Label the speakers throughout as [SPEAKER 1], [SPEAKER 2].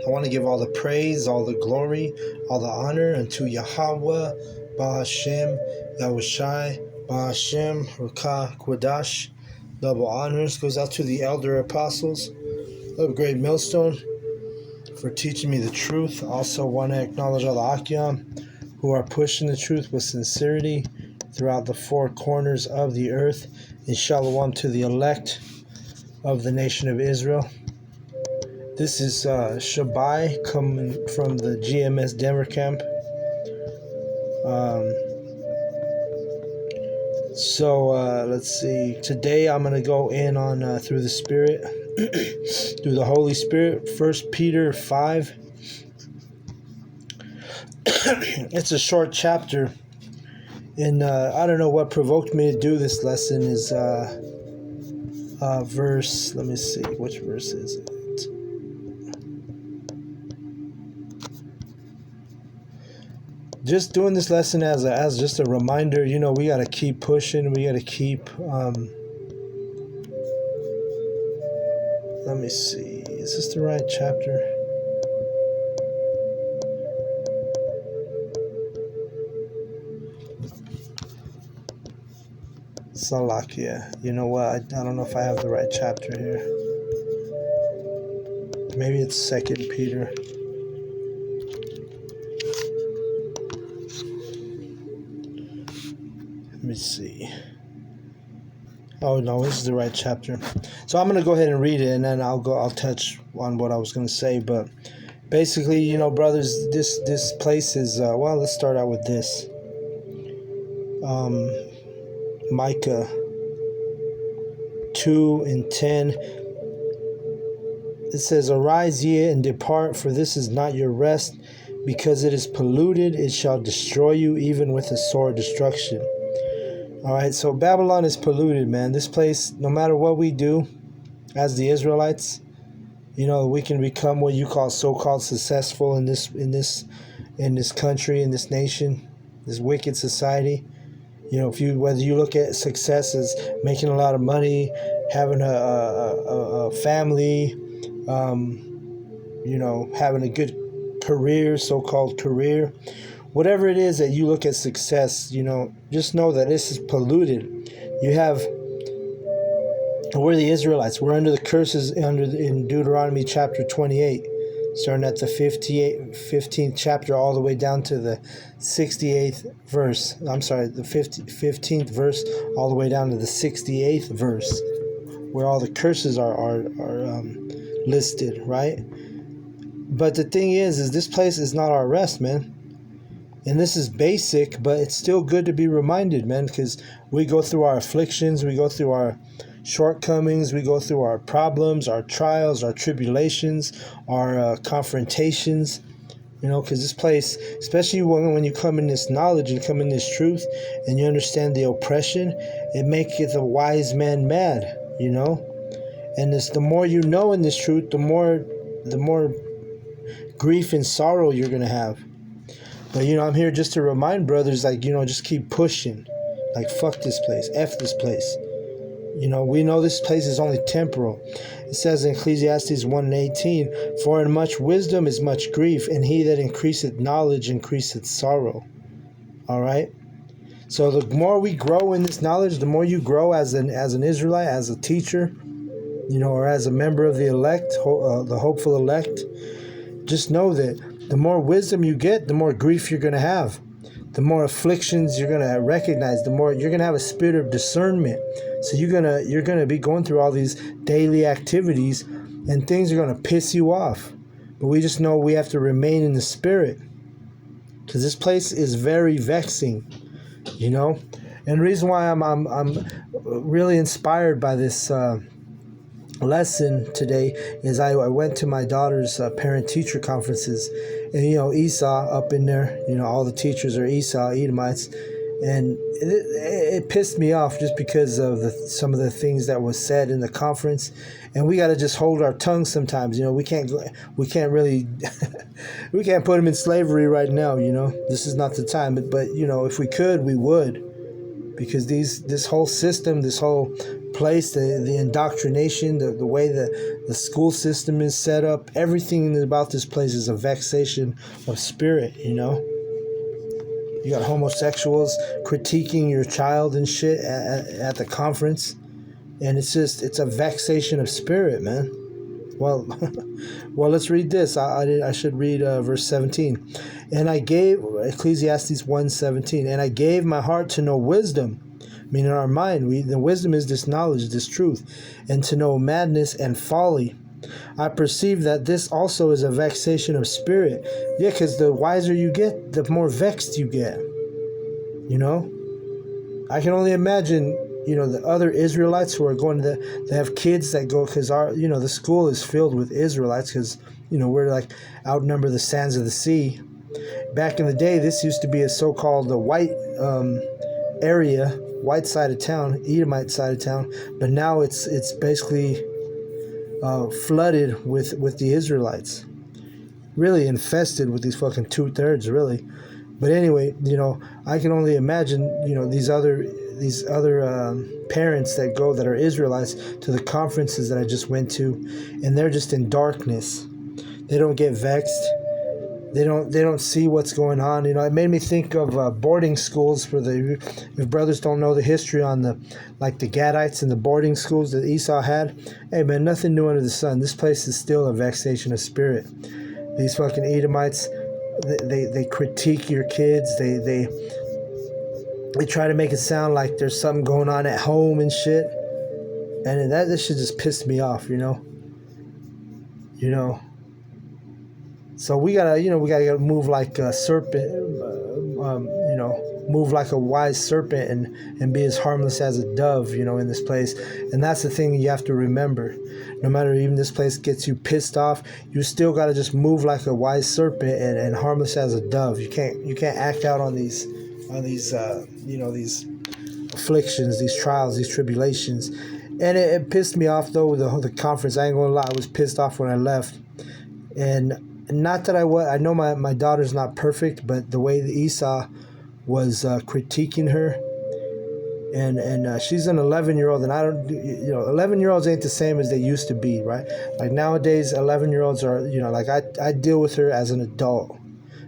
[SPEAKER 1] I want to give all the praise, all the glory, all the honor unto Yahweh, Ba'ashem, Yahushai, Ba'ashem, Rakah, Kwadash. Double honors goes out to the elder apostles of Great Millstone for teaching me the truth. Also want to acknowledge all the Akyam who are pushing the truth with sincerity throughout the four corners of the earth. And shalom to the elect of the nation of Israel. This is Shabai coming from the GMS Denver camp. Let's see. Today I'm going to go in on through the Spirit, through the Holy Spirit. 1 Peter 5. It's a short chapter. And I don't know what provoked me to do this lesson is verse. Let me see. Which verse is it? Just doing this lesson as just a reminder, we got to keep pushing. We got to keep, let me see. Is this the right chapter? Salakia. You know what? I don't know if I have the right chapter here. Maybe it's 2 Peter. Let me see. Oh no, this is the right chapter. So I'm gonna go ahead and read it, and then I'll touch on what I was gonna say. But basically, brothers, this place is well. Let's start out with this. Micah 2:10. It says, "Arise ye and depart, for this is not your rest, because it is polluted. It shall destroy you, even with a sore destruction." All right, so Babylon is polluted, man. This place, no matter what we do as the Israelites, we can become what you call so-called successful in this country, in this nation, this wicked society. Whether you look at success as making a lot of money, having a family, having a good career, so-called career. Whatever it is that you look at success, just know that this is polluted. We're the Israelites. We're under the curses in Deuteronomy chapter 28, starting at the 15th chapter all the way down to the 68th verse. I'm sorry, the 15th verse all the way down to the 68th verse, where all the curses are listed, right? But the thing is this place is not our rest, man. And this is basic, but it's still good to be reminded, man, because we go through our afflictions, we go through our shortcomings, we go through our problems, our trials, our tribulations, our confrontations, because this place, especially when you come in this knowledge and come in this truth and you understand the oppression, it maketh the wise man mad, And the more you know in this truth, the more grief and sorrow you're going to have. But, I'm here just to remind brothers, just keep pushing. Fuck this place. F this place. We know this place is only temporal. It says in Ecclesiastes 1:18, "For in much wisdom is much grief, and he that increaseth knowledge increaseth sorrow." All right? So the more we grow in this knowledge, the more you grow as an Israelite, as a teacher, or as a member of the elect, the hopeful elect, just know that the more wisdom you get, the more grief you're going to have. The more afflictions you're going to recognize, the more you're going to have a spirit of discernment. So you're going to be going through all these daily activities, and things are going to piss you off. But we just know we have to remain in the spirit, because this place is very vexing, And the reason why I'm really inspired by this lesson today is I went to my daughter's parent-teacher conferences, and Esau up in there, all the teachers are Esau, Edomites, and it pissed me off just because of some of the things that was said in the conference. And we got to just hold our tongue sometimes. We can't really we can't put them in slavery right now. This is not the time. But if we could, we would, because this whole system, this whole place, the indoctrination, the way the school system is set up, everything about this place is a vexation of spirit, you know? You got homosexuals critiquing your child and shit at the conference. And it's a vexation of spirit, man. Well, well, let's read this. I should read verse 17. And I gave, Ecclesiastes 1:17, and I gave my heart to know wisdom, meaning our mind. The wisdom is this knowledge, this truth, and to know madness and folly. I perceive that this also is a vexation of spirit. Yeah, because the wiser you get, the more vexed you get. You know? I can only imagine, you know, the other Israelites who are going to, they have kids that go, because the school is filled with Israelites, because, you know, we're like outnumber the sands of the sea. Back in the day, this used to be a so-called the white area, white side of town, Edomite side of town, but now it's basically flooded with the Israelites, really infested with these fucking 2/3, really. But anyway, you know, I can only imagine, you know, these other parents that go, that are Israelites, to the conferences that I just went to, and they're just in darkness. They don't get vexed. They don't see what's going on. You know, it made me think of boarding schools for if brothers don't know the history on the Gadites and the boarding schools that Esau had. Hey man, nothing new under the sun. This place is still a vexation of spirit. These fucking Edomites, they critique your kids. They try to make it sound like there's something going on at home and shit. And this shit just pissed me off, you know. You know. So we gotta move like a serpent, you know, move like a wise serpent and be as harmless as a dove, you know, in this place. And that's the thing you have to remember. No matter even this place gets you pissed off, you still gotta just move like a wise serpent and harmless as a dove. You can't act out on these you know, these afflictions, these trials, these tribulations. And it pissed me off though, the conference. I ain't gonna lie, I was pissed off when I left. And not that I know my daughter's not perfect, but the way that Esau was critiquing her, and she's an 11-year-old, and 11-year-olds ain't the same as they used to be, right? Like nowadays, 11-year-olds are, you know, like I deal with her as an adult.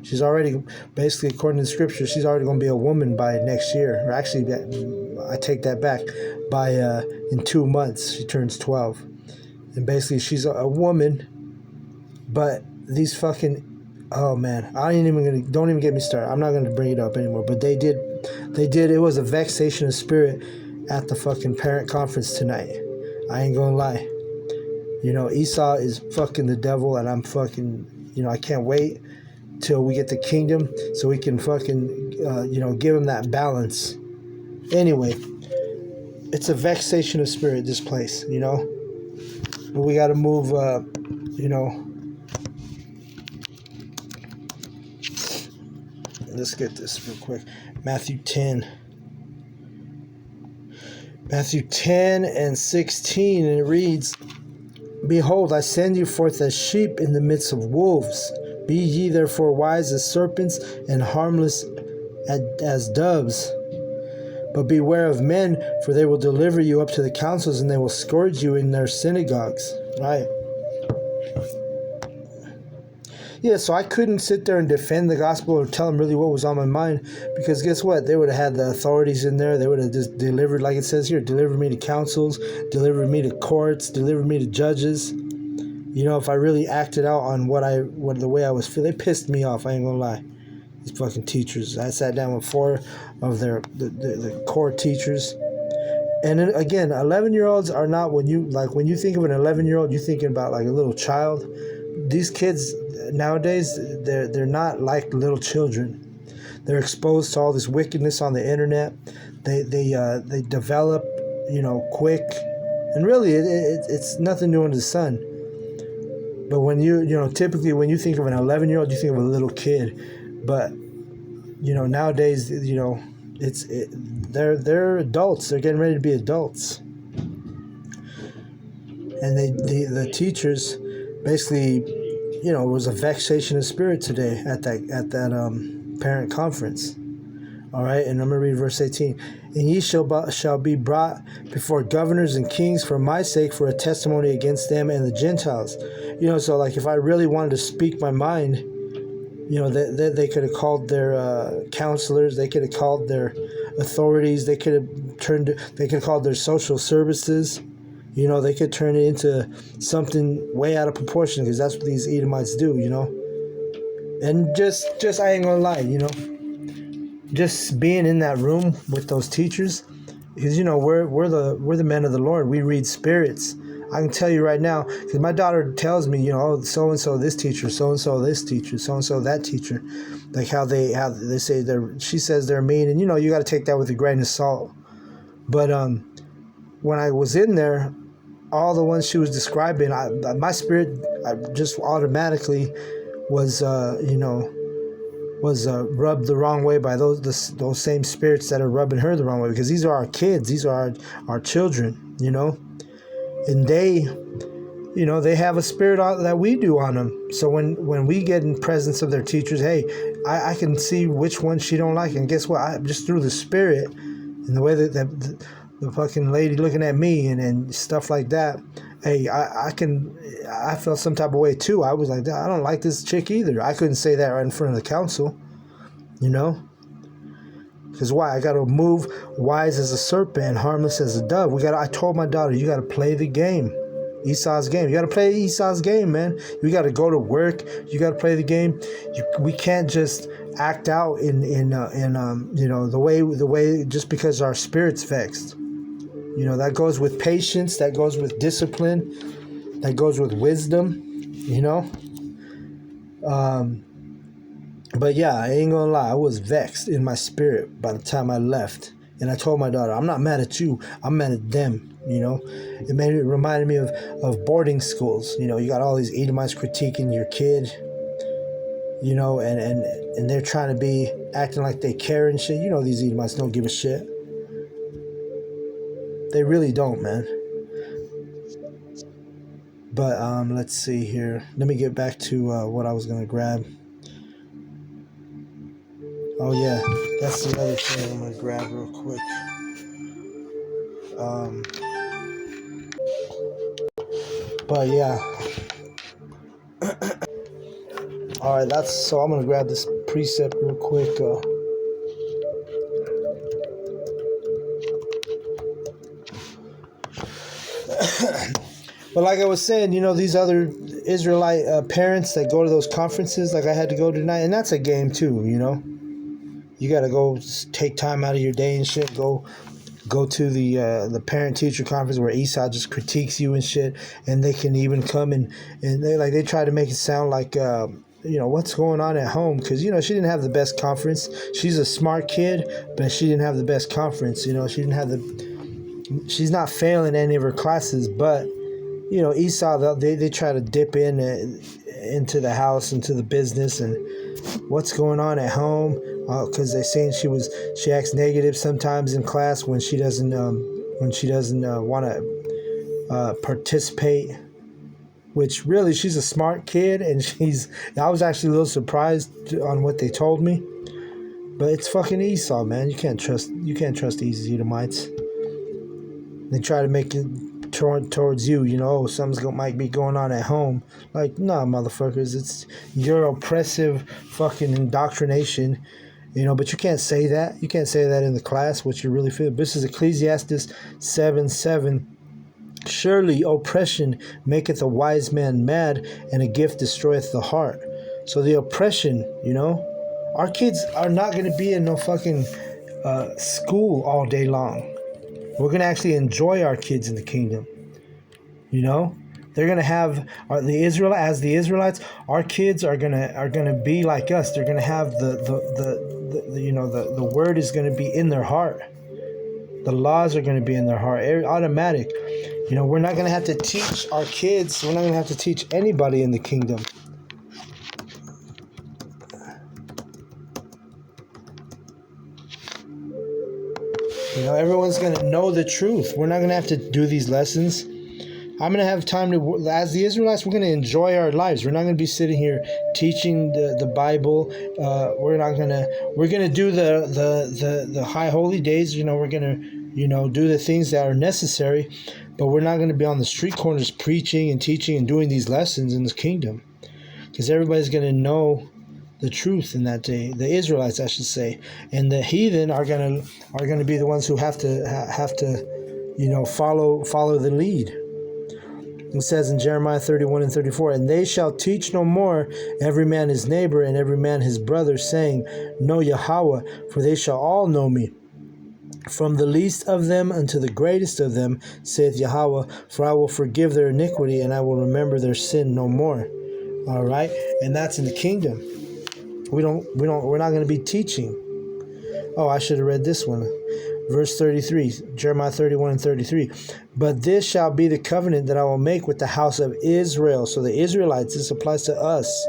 [SPEAKER 1] She's already, basically, according to the scripture, she's already going to be a woman by next year. Or actually, I take that back. By in 2 months, she turns 12, and basically, she's a woman, but these fucking, oh man, don't even get me started. I'm not gonna bring it up anymore. But they did. It was a vexation of spirit at the fucking parent conference tonight. I ain't gonna lie. You know, Esau is fucking the devil, and I'm fucking, you know, I can't wait till we get the kingdom so we can fucking, you know, give him that balance. Anyway, it's a vexation of spirit, this place, you know. But we gotta move, you know. Let's get this real quick. Matthew 10 and 16, and it reads, Behold, I send you forth as sheep in the midst of wolves. Be ye therefore wise as serpents and harmless as doves. But beware of men, for they will deliver you up to the councils, and they will scourge you in their synagogues. Right. Yeah, so I couldn't sit there and defend the gospel or tell them really what was on my mind, because guess what? They would have had the authorities in there. They would have just delivered, like it says here, delivered me to councils, delivered me to courts, delivered me to judges. You know, if I really acted out on the way I was feeling, they pissed me off. I ain't gonna lie. These fucking teachers. I sat down with 4 of the core teachers. And then, again, 11-year-olds are not, when you think of an 11-year-old, you're thinking about like a little child. These kids nowadays, they're not like little children. They're exposed to all this wickedness on the internet. They develop, you know, quick, and really it's nothing new under the sun. But when typically when you think of an 11-year-old, you think of a little kid. But you know, nowadays, you know, they're adults. They're getting ready to be adults, and the teachers basically, you know, it was a vexation of spirit today at that parent conference. All right, and I'm going to read verse 18. And ye shall be brought before governors and kings for my sake, for a testimony against them and the Gentiles. So like if I really wanted to speak my mind, they could have called their counselors, they could have called their authorities, they could have called their social services. They could turn it into something way out of proportion, because that's what these Edomites do, And just I ain't gonna lie, just being in that room with those teachers, because we're the men of the Lord. We read spirits. I can tell you right now, because my daughter tells me, so and so this teacher, so and so this teacher, so and so that teacher, like how they say she says they're mean, and you got to take that with a grain of salt. But when I was in there, all the ones she was describing, my spirit just automatically was rubbed the wrong way by those same spirits that are rubbing her the wrong way, because these are our kids, these are our children, and they have a spirit that we do on them. So when we get in presence of their teachers, hey, I can see which one she don't like, and guess what? Just through the spirit and the way that the fucking lady looking at me and stuff like that, hey, I felt some type of way too. I was like, I don't like this chick either. I couldn't say that right in front of the council, because why? I got to move wise as a serpent, harmless as a dove. I told my daughter, you got to play the game, Esau's game. You got to play Esau's game, man. You got to go to work. You got to play the game. We can't just act out in the way just because our spirit's vexed. That goes with patience, that goes with discipline, that goes with wisdom, But yeah, I ain't gonna lie, I was vexed in my spirit by the time I left. And I told my daughter, I'm not mad at you, I'm mad at them, It reminded me of boarding schools. You got all these Edomites critiquing your kid, and they're trying to be acting like they care and shit. These Edomites don't give a shit. They really don't, man. But let's see here. Let me get back to what I was going to grab. Oh, yeah. That's the other thing I'm going to grab real quick. But, yeah. All right, so I'm going to grab this precept real quick. But like I was saying, these other Israelite parents that go to those conferences, like I had to go tonight, and that's a game too, You got to go take time out of your day and shit, go to the parent-teacher conference where Esau just critiques you and shit, and they can even come and they try to make it sound like, what's going on at home, because, she didn't have the best conference. She's a smart kid, but she didn't have the best conference, she didn't have she's not failing any of her classes, but Esau, they try to dip into the house, into the business, and what's going on at home, because they're saying she acts negative sometimes in class when she doesn't want to participate, which really she's a smart kid, and I was actually a little surprised on what they told me, but it's fucking Esau, man. You can't trust these Edomites. They try to make it towards you, something might be going on at home. Like, nah, motherfuckers, it's your oppressive fucking indoctrination, but you can't say that. You can't say that in the class, what you really feel. This is Ecclesiastes 7:7. Surely oppression maketh a wise man mad, and a gift destroyeth the heart. So the oppression, our kids are not going to be in no fucking school all day long. We're going to actually enjoy our kids in the kingdom. They're going to have the Israelites, our kids are going to be like us. They're going to have the word is going to be in their heart. The laws are going to be in their heart. Automatic. We're not going to have to teach our kids. We're not going to have to teach anybody in the kingdom. Everyone's going to know the truth. We're not going to have to do these lessons I'm going to have time to, as the Israelites, we're going to enjoy our lives. We're not going to be sitting here teaching the Bible. We're going to do the high holy days. We're going to, do the things that are necessary, but we're not going to be on the street corners preaching and teaching and doing these lessons in the kingdom, because everybody's going to know the truth in that day. The Israelites, I should say, and the heathen are going to be the ones who have to follow the lead. It says in Jeremiah 31 and 34, and they shall teach no more every man his neighbor and every man his brother, saying, Know Yahweh, for they shall all know me, from the least of them unto the greatest of them, saith Yahweh, for I will forgive their iniquity and I will remember their sin no more. All right, and that's in the kingdom. We're not going to be teaching. Oh, I should have read this one. Verse 33, Jeremiah 31 and 33. But this shall be the covenant that I will make with the house of Israel. So the Israelites, this applies to us.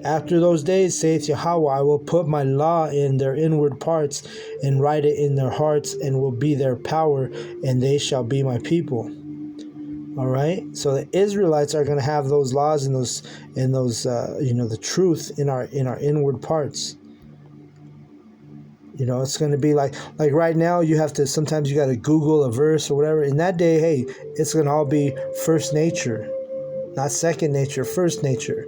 [SPEAKER 1] After those days, saith Yahweh, I will put my law in their inward parts and write it in their hearts, and will be their power, and they shall be my people. All right. So the Israelites are going to have those laws and those the truth in our inward parts. It's going to be like right now, sometimes you got to Google a verse or whatever. In that day, hey, it's going to all be first nature, not second nature, first nature.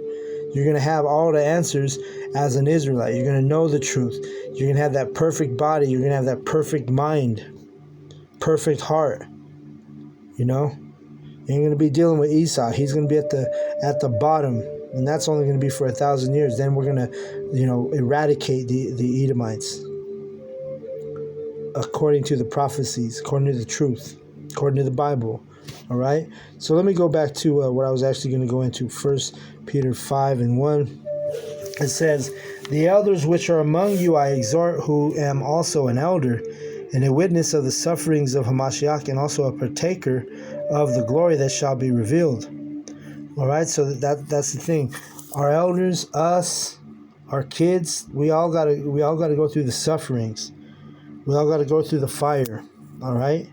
[SPEAKER 1] You're going to have all the answers as an Israelite. You're going to know the truth. You're going to have that perfect body. You're going to have that perfect mind, perfect heart. You ain't going to be dealing with Esau. He's going to be at the bottom, and that's only going to be for 1,000 years. Then we're going to, eradicate the Edomites, according to the prophecies, according to the truth, according to the Bible. All right. So let me go back to what I was actually going to go into. 1 Peter 5 and 1. It says, the elders which are among you I exhort, who am also an elder, and a witness of the sufferings of Hamashiach, and also a partaker of the glory that shall be revealed. All right. So that's the thing. Our elders, us, our kids, we all gotta go through the sufferings. We all got to go through the fire, all right?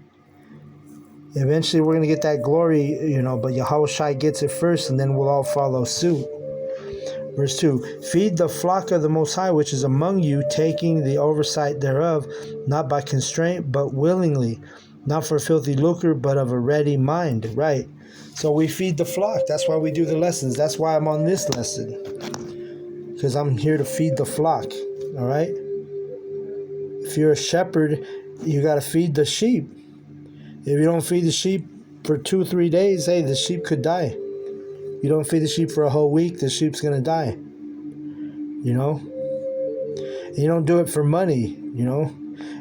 [SPEAKER 1] Eventually, we're going to get that glory, but Yahushua gets it first, and then we'll all follow suit. Verse 2, feed the flock of the Most High, which is among you, taking the oversight thereof, not by constraint, but willingly, not for filthy lucre, but of a ready mind, right? So we feed the flock. That's why we do the lessons. That's why I'm on this lesson, because I'm here to feed the flock, all right? If you're a shepherd, you got to feed the sheep. If you don't feed the sheep for 2-3 days, hey, the sheep could die. You don't feed the sheep for a whole week, the sheep's going to die. And you don't do it for money,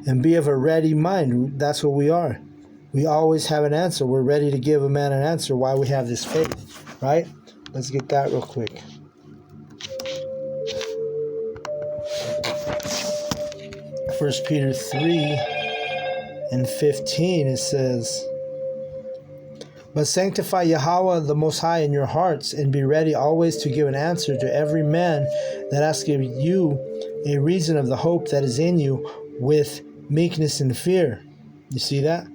[SPEAKER 1] and be of a ready mind. That's what we are. We always have an answer. We're ready to give a man an answer why we have this faith, right? Let's get that real quick. 1 Peter 3 and 15, it says, but sanctify Yahweh the Most High in your hearts, and be ready always to give an answer to every man that asketh you a reason of the hope that is in you, with meekness and fear. You see that?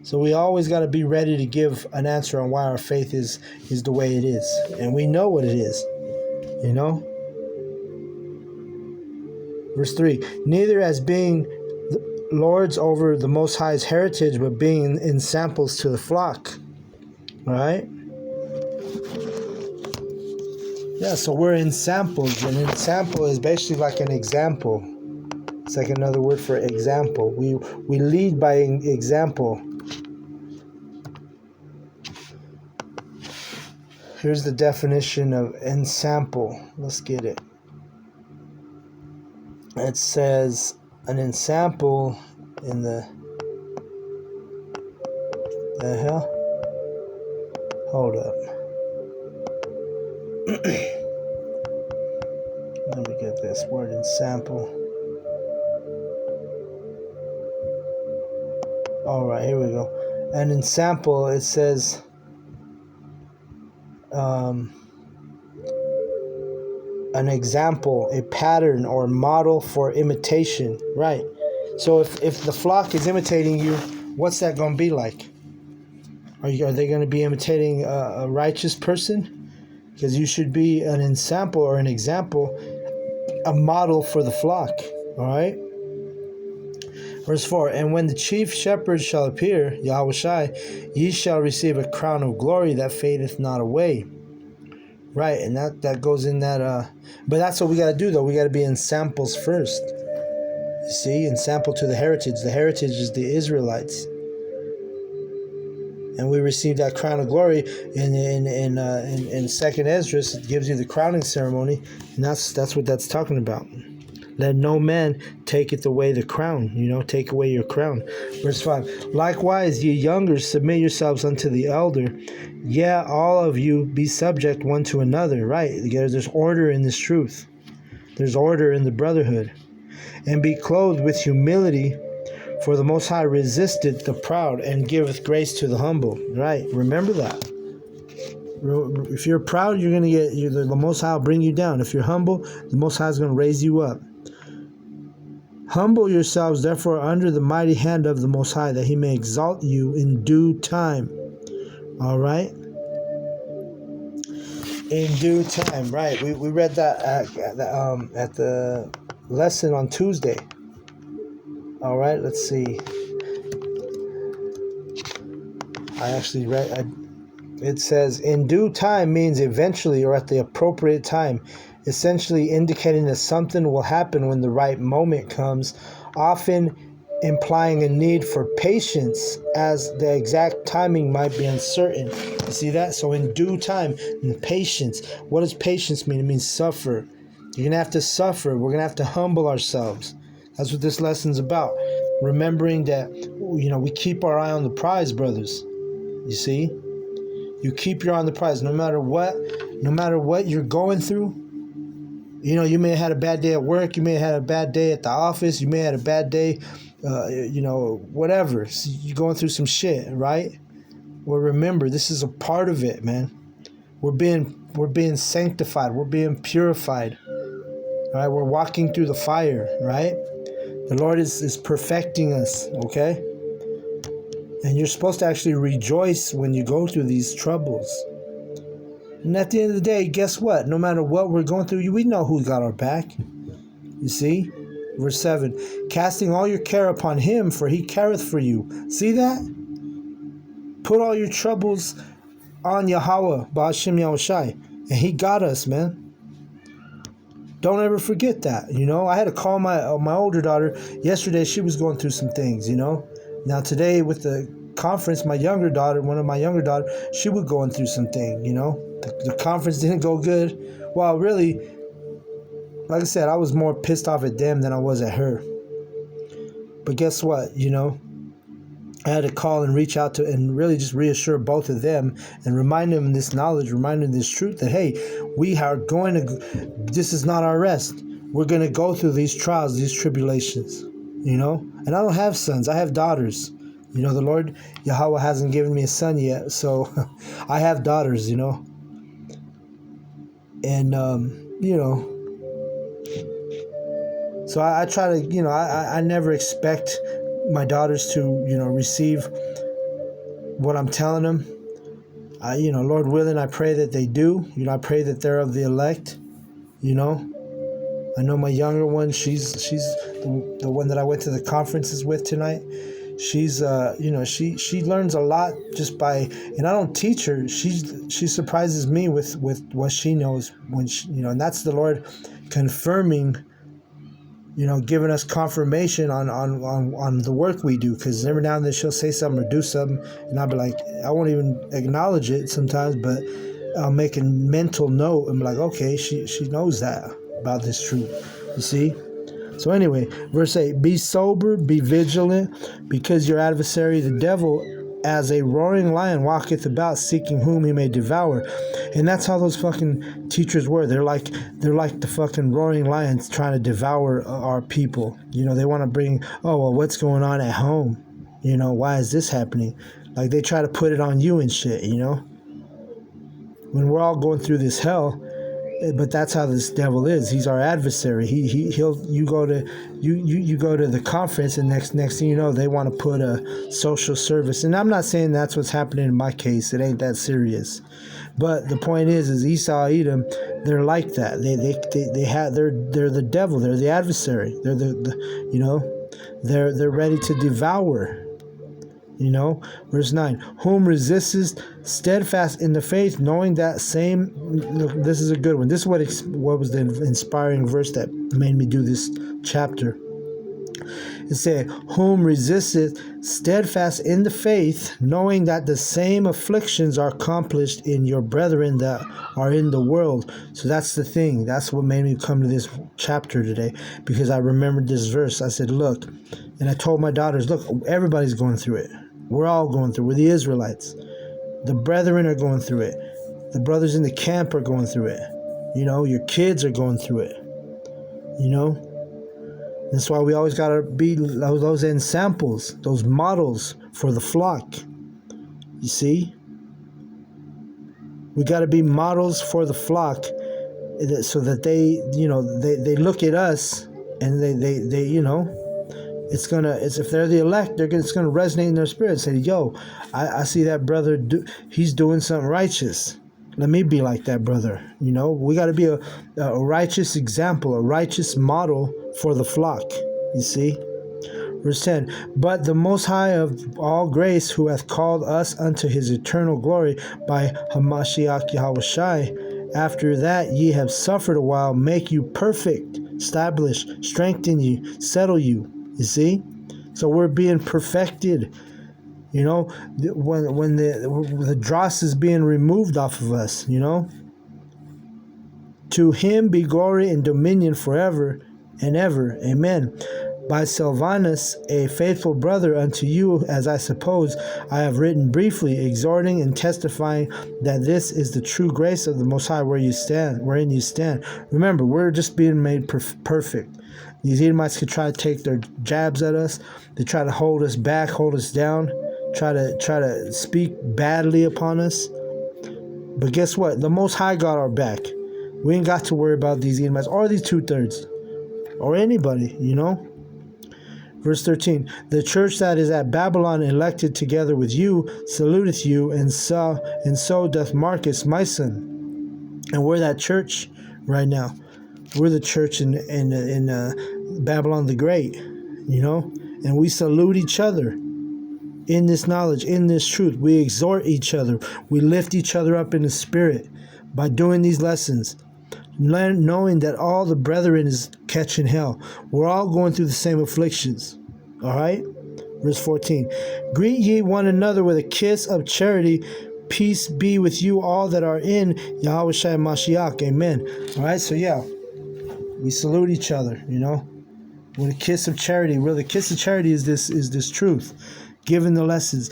[SPEAKER 1] So we always got to be ready to give an answer on why our faith is the way it is. And we know what it is, Verse 3, neither as being lords over the Most High's heritage, but being in samples to the flock. All right? Yeah, so we're in samples. And an sample is basically like an example. It's like another word for example. We lead by example. Here's the definition of ensample. Let's get it. It says an ensample in the hell? Hold up. Let me get this word, ensample. All right, here we go. An ensample, it says an example, a pattern or model for imitation, right? So if the flock is imitating you, what's that going to be like? Are they going to be imitating a righteous person? Because you should be an ensample or an example, a model for the flock. All right. Verse 4, and when the chief shepherd shall appear, Yahweh Shai, ye shall receive a crown of glory that fadeth not away. Right, and that goes in that, but that's what we got to do, though. We got to be in samples first. You see, in sample to the heritage. The heritage is the Israelites. And we receive that crown of glory in Second Ezra. It gives you the crowning ceremony, and that's what that's talking about. Let no man taketh away the crown, take away your crown. Verse 5, likewise, ye younger, submit yourselves unto the elder. Yeah, all of you be subject one to another. Right, there's order in this truth. There's order in the brotherhood. And be clothed with humility, for the Most High resisteth the proud and giveth grace to the humble. Right, remember that. If you're proud, you're going to get, the Most High will bring you down. If you're humble, the Most High is going to raise you up. Humble yourselves, therefore, under the mighty hand of the Most High, that he may exalt you in due time. All right? In due time, right. We read that at the lesson on Tuesday. All right, let's see. I actually read, it says, in due time means eventually or at the appropriate time, essentially indicating that something will happen when the right moment comes, often implying a need for patience as the exact timing might be uncertain. You see that? So in due time, and patience. What does patience mean? It means suffer. You're going to have to suffer. We're going to have to humble ourselves. That's what this lesson's about. Remembering that, we keep our eye on the prize, brothers. You see? You keep your eye on the prize. No matter what you're going through, you may have had a bad day at work. You may have had a bad day at the office. You may have had a bad day, whatever. So you're going through some shit, right? Well, remember, this is a part of it, man. We're being sanctified. We're being purified. Right? We're walking through the fire, right? The Lord is perfecting us, okay? And you're supposed to actually rejoice when you go through these troubles. And at the end of the day, guess what? No matter what we're going through, we know who got our back. You see? Verse 7, casting all your care upon him, for he careth for you. See that? Put all your troubles on Yahweh, Ba'ashem Yahushai. And he got us, man. Don't ever forget that, I had to call my older daughter. Yesterday, she was going through some things, Now today, with the conference, one of my younger daughters, she was going through something, The conference didn't go good. Well, really, like I said, I was more pissed off at them than I was at her. But guess what, I had to call and reach out to and really just reassure both of them and remind them this knowledge, remind them this truth that, hey, we are this is not our rest. We're going to go through these trials, these tribulations, And I don't have sons. I have daughters. The Lord, Yahweh, hasn't given me a son yet, so I have daughters, And, so I try to, I never expect my daughters to, receive what I'm telling them. Lord willing, I pray that they do. I pray that they're of the elect, I know my younger one, she's the one that I went to the conferences with tonight. She's she learns a lot just by, and I don't teach her. She surprises me with what she knows when she, and that's the Lord confirming, giving us confirmation on the work we do. Because every now and then she'll say something or do something, and I'll be like, I won't even acknowledge it sometimes, but I'll make a mental note and be like, okay, she knows that about this truth. You see? So anyway, verse 8, be sober, be vigilant, because your adversary, the devil, as a roaring lion walketh about, seeking whom he may devour. And that's how those fucking teachers were. They're like the fucking roaring lions trying to devour our people. They want to bring, what's going on at home? Why is this happening? Like they try to put it on you and shit, When we're all going through this hell, But that's how this devil is. He's our adversary. He'll you go to the conference, and next thing you know, they want to put a social service. And I'm not saying that's what's happening in my case. It ain't that serious. But the point is Esau, Edom, they're like that. They're the devil. They're the adversary. They're they're ready to devour. Verse 9, whom resistest steadfast in the faith, knowing that same. This is a good one. This is what was the inspiring verse that made me do this chapter. It said, whom resisteth steadfast in the faith, knowing that the same afflictions are accomplished in your brethren that are in the world. So that's the thing. That's what made me come to this chapter today, because I remembered this verse. I said, look, and I told my daughters, look, everybody's going through it. We're all going through it. We're the Israelites. The brethren are going through it. The brothers in the camp are going through it. Your kids are going through it. That's why we always got to be those ensamples, those models for the flock. You see? We got to be models for the flock, so that they look at us, and they it's if they're the elect, it's gonna resonate in their spirit. Say, yo, I see that brother he's doing something righteous. Let me be like that brother. We got to be a righteous example, a righteous model for the flock. You see? Verse 10, but the Most High of all grace, who hath called us unto his eternal glory by Hamashiach Yahushai, after that ye have suffered a while, make you perfect, establish, strengthen you, settle you. You see? So we're being perfected. When the dross is being removed off of us, To him be glory and dominion forever and ever. Amen. By Silvanus, a faithful brother unto you, as I suppose, I have written briefly, exhorting and testifying that this is the true grace of the Most High wherein you stand. Remember, we're just being made perfect. These Edomites could try to take their jabs at us. They try to hold us back, hold us down, try to speak badly upon us. But guess what? The Most High got our back. We ain't got to worry about these Edomites or these 2/3 or anybody, Verse 13, the church that is at Babylon, elected together with you, saluteth you, and so doth Marcus, my son. And we're that church right now. We're the church in Babylon the Great, and we salute each other in this knowledge, in this truth. We exhort each other. We lift each other up in the spirit by doing these lessons, knowing that all the brethren is catching hell. We're all going through the same afflictions. All right? Verse 14. Greet ye one another with a kiss of charity. Peace be with you all that are in Yahushua Mashiach. Amen. All right? So, yeah. We salute each other, with a kiss of charity. Well, the kiss of charity is this truth. Giving the lessons.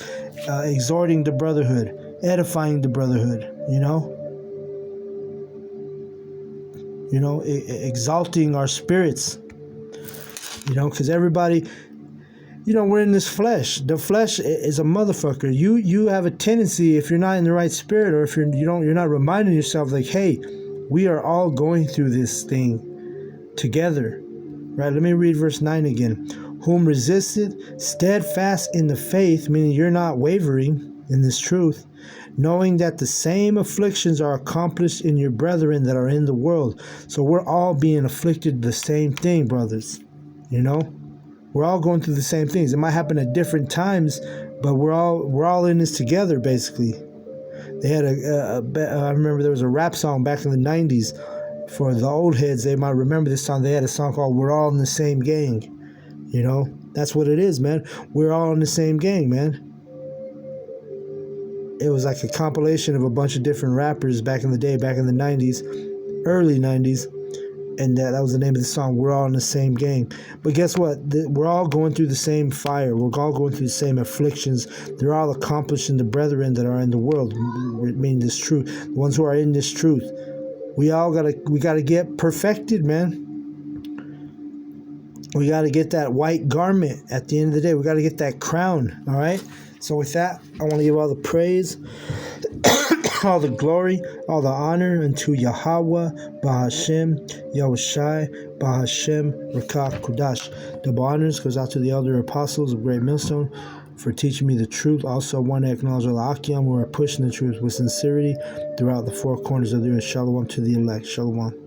[SPEAKER 1] Exhorting the brotherhood. Edifying the brotherhood, exalting our spirits, because everybody, we're in this flesh. The flesh is a motherfucker. You have a tendency, if you're not in the right spirit, or if you're not reminding yourself, like, hey, we are all going through this thing together, right? Let me read verse 9 again. Whom resisted steadfast in the faith, meaning you're not wavering in this truth, knowing that the same afflictions are accomplished in your brethren that are in the world. So we're all being afflicted the same thing, brothers. We're all going through the same things. It might happen at different times, but we're all in this together, basically. They had I remember there was a rap song back in the 90s. For the old heads, they might remember this song. They had a song called "We're All in the Same Gang." That's what it is, man. We're all in the same gang, man. It was like a compilation of a bunch of different rappers back in the day, back in the 90s, early 90s. And that was the name of the song, We're All in the Same Gang. But guess what? We're all going through the same fire. We're all going through the same afflictions. They're all accomplishing the brethren that are in the world, meaning this truth. The ones who are in this truth. We gotta get perfected, man. We gotta get that white garment at the end of the day. We gotta get that crown, all right? So with that, I want to give all the praise All the glory, all the honor unto Yahweh, Bahashem, Yahushai, Bahashem, Rakah, Kudash. Double honors goes out to the elder apostles of Great Millstone for teaching me the truth. Also, I want to acknowledge all the Akim who are pushing the truth with sincerity throughout the four corners of the earth. Shalom to the elect. Shalom.